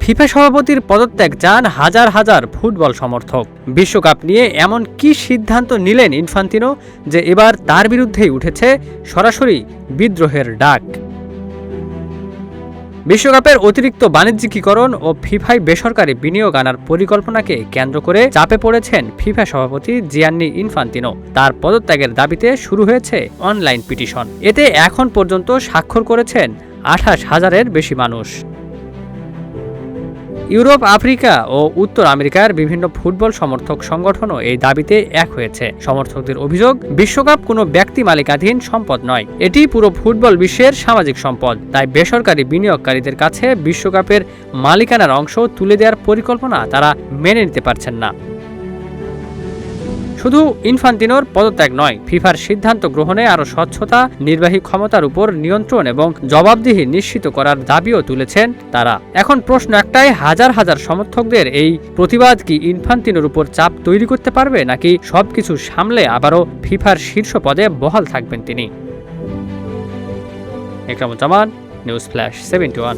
FIFA সভাপতির পদত্যাগ চান হাজার হাজার ফুটবল সমর্থক। বিশ্বকাপ নিয়ে এমন কি সিদ্ধান্ত নিলেন ইনফান্তিনো যে এবার তার বিরুদ্ধেই উঠেছে সরাসরি বিদ্রোহের ডাক। বিশ্বকাপের অতিরিক্ত বাণিজ্যিকীকরণ ও ফিফায় বেসরকারি বিনিয়োগ আনার পরিকল্পনাকে কেন্দ্র করে চাপে পড়েছেন ফিফা সভাপতি জিয়ান্নি ইনফান্তিনো। তার পদত্যাগের দাবিতে শুরু হয়েছে অনলাইন পিটিশন। এতে এখন পর্যন্ত স্বাক্ষর করেছেন 28,000-এর বেশি মানুষ। ইউরোপ, আফ্রিকা ও উত্তর আমেরিকার বিভিন্ন ফুটবল সমর্থক সংগঠনও এই দাবিতে এক হয়েছে। সমর্থকদের অভিযোগ, বিশ্বকাপ কোনো ব্যক্তি মালিকাধীন সম্পদ নয়, এটি পুরো ফুটবল বিশ্বের সামাজিক সম্পদ। তাই বেসরকারি বিনিয়োগকারীদের কাছে বিশ্বকাপের মালিকানার অংশ তুলে দেওয়ার পরিকল্পনা তারা মেনে নিতে পারছেন না। শুধু ইনফান্তিনোর পদত্যাগ নয়, ফিফার সিদ্ধান্ত গ্রহণে আরও স্বচ্ছতা, নির্বাহী ক্ষমতার উপর নিয়ন্ত্রণ এবং জবাবদিহি নিশ্চিত করার দাবিও তুলেছেন তারা। এখন প্রশ্ন একটাই, হাজার হাজার সমর্থকদের এই প্রতিবাদ কি ইনফান্তিনোর উপর চাপ তৈরি করতে পারবে, নাকি সবকিছু সামলে আবারও ফিফার শীর্ষ পদে বহাল থাকবেন তিনি? Ekramuzzaman, news flash 71।